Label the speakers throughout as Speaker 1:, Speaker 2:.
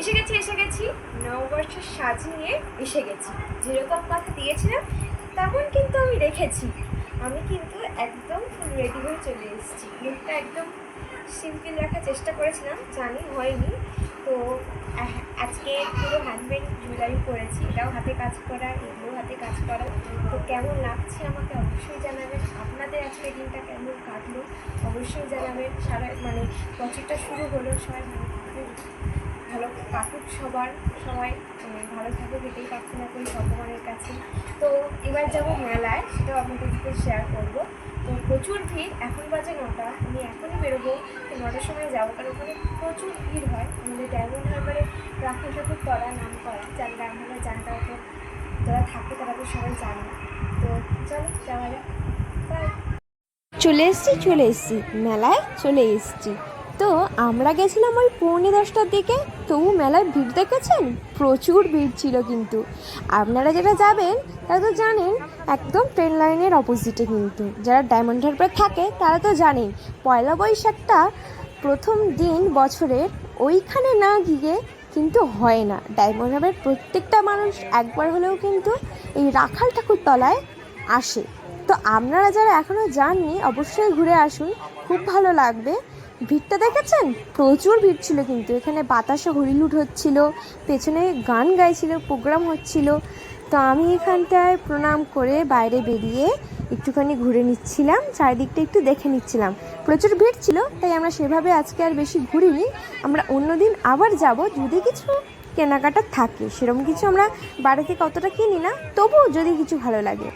Speaker 1: এসে গেছি নববর্ষের সাজ নিয়ে এসে গেছি। যেরকম কথা দিয়েছিলাম তেমন কিন্তু আমি রেখেছি। আমি কিন্তু একদম ফুল রেডি হয়ে চলে এসেছি। লুকটা একদম সিম্পল রাখার চেষ্টা করেছিলাম, জানি হয়নি। তো আজকে পুরো হ্যান্ডমেড জুয়েলারি পরেছি, এটাও হাতে কাজ করা, এগুলো হাতে কাজ করা। তো কেমন লাগছে আমাকে অবশ্যই জানাবেন। আপনাদের আজকের দিনটা কেমন কাটলো অবশ্যই জানাবেন। সারা বছরটা শুরু হলো, সবাই ভালো কাটুক, সবাই ভালো থাকুক, এটাই প্রার্থনা করি ভগবানের কাছে। তো এবার যাবো মেলায়, সেটাও আপনাদের সাথে শেয়ার করবো। তো প্রচুর ভিড়, এখন বাজে 9টা, আমি এখনই বেরোবো। তো 9টার সময় যাবো, কারণ ওখানে প্রচুর ভিড় হয়। আমাদের ডায়মন্ড হারবারে রাখাল ঠাকুর তলা নাম করা, যারা আমরা জানি, তারা তো যারা থাকে তারা তো সবাই জানে। তো চলো যাওয়া যাক।
Speaker 2: চলে এসেছি মেলায় চলে এসেছি। তো আমরা গেছিলাম ওই 9:45টার দিকে। তবু মেলায় ভিড় দেখেছেন, প্রচুর ভিড় ছিল। কিন্তু আপনারা যারা যাবেন তারা তো জানেন, একদম ট্রেন লাইনের অপোজিটে। কিন্তু যারা ডায়মন্ড হারবার থাকে তারা তো জানেন, পয়লা বৈশাখটা প্রথম দিন বছরের, ওইখানে না গিয়ে কিন্তু হয় না। ডায়মন্ড হারবার প্রত্যেকটা মানুষ একবার হলেও কিন্তু এই রাখাল ঠাকুর তলায় আসে। তো আপনারা যারা এখনও যাননি অবশ্যই ঘুরে আসুন, খুব ভালো লাগবে। ভিড়টা দেখেছেন, প্রচুর ভিড় ছিল। কিন্তু এখানে বাতাসে হরিলুট হচ্ছিল, পেছনে গান গাইছিল, প্রোগ্রাম হচ্ছিল। তো আমি এখানটায় প্রণাম করে বাইরে বেরিয়ে একটুখানি ঘুরে নিচ্ছিলাম, চারিদিকটা একটু দেখে নিচ্ছিলাম। প্রচুর ভিড় ছিল, তাই আমরা সেভাবে আজকে আর বেশি ঘুরিনি। আমরা অন্যদিন আবার যাব, যদি কিছু কেনাকাটা থাকে। সেরকম কিছু আমরা বাড়ি থেকে অতটা কিনি না, তবুও যদি কিছু ভালো লাগে।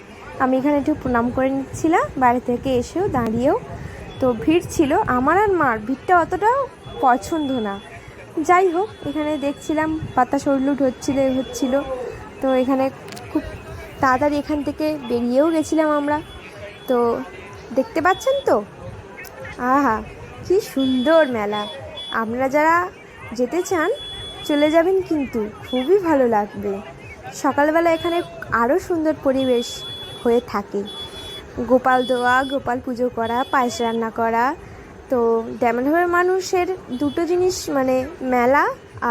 Speaker 2: আমি এখানে একটু প্রণাম করে নিচ্ছিলাম, বাড়ি থেকে এসেও দাঁড়িয়েও। তো ভিড় ছিল, আমার আর মার ভিড়টা অতটাও পছন্দ না। যাই হোক, এখানে দেখছিলাম বাতাস হরিলুট হচ্ছিল। তো এখানে খুব তাড়াতাড়ি এখান থেকে বেরিয়েও গেছিলাম আমরা। তো দেখতে পাচ্ছেন তো, আহা কি সুন্দর মেলা। আপনারা যারা যেতে চান চলে যাবেন, কিন্তু খুবই ভালো লাগবে। সকালবেলা এখানে আরও সুন্দর পরিবেশ হয়ে থাকে। গোপাল দেওয়া, গোপাল পুজো করা, পায়েস রান্না করা। তো ডায়মন্ড হারবার মানুষের দুটো জিনিস, মেলা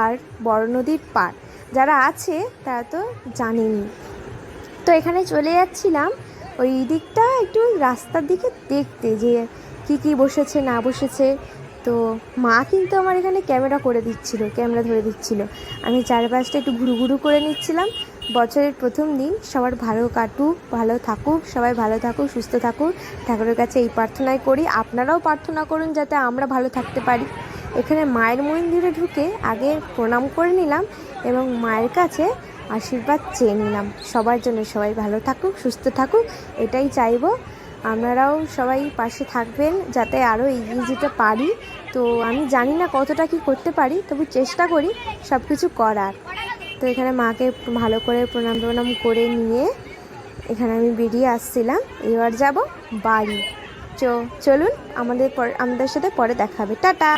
Speaker 2: আর বড় নদীর পার। যারা আছে তারা তো জানেনই। তো এখানে চলে যাচ্ছিলাম ওই দিকটা, একটু রাস্তার দিকে দেখতে যে কি বসেছে না বসেছে। তো মা কিন্তু আমার এখানে ক্যামেরা ধরে দিচ্ছিল। আমি চারপাশটা একটু ঘুরু করে নিচ্ছিলাম। বছরের প্রথম দিন সবার ভালো কাটুক, ভালো থাকুক, সবাই ভালো থাকুক, সুস্থ থাকুক, ঠাকুরের কাছে এই প্রার্থনাই করি। আপনারাও প্রার্থনা করুন যাতে আমরা ভালো থাকতে পারি। এখানে মায়ের মন্দিরে ঢুকে আগে প্রণাম করে নিলাম এবং মায়ের কাছে আশীর্বাদ চেয়ে নিলাম সবার জন্য। সবাই ভালো থাকুক, সুস্থ থাকুক, এটাই চাইবো। আপনারাও সবাই পাশে থাকবেন যাতে আরও এগিয়ে যেতে পারি। তো আমি জানি না কতটা কি করতে পারি, তবু চেষ্টা করি সব কিছু করার। তো এখানে মাকে ভালো করে প্রণাম করে নিয়ে এখানে আমি বেরিয়ে আসছিলাম। এবার যাব বাড়ি। চলুন, আমাদের সাথে পরে দেখা হবে। টাটা।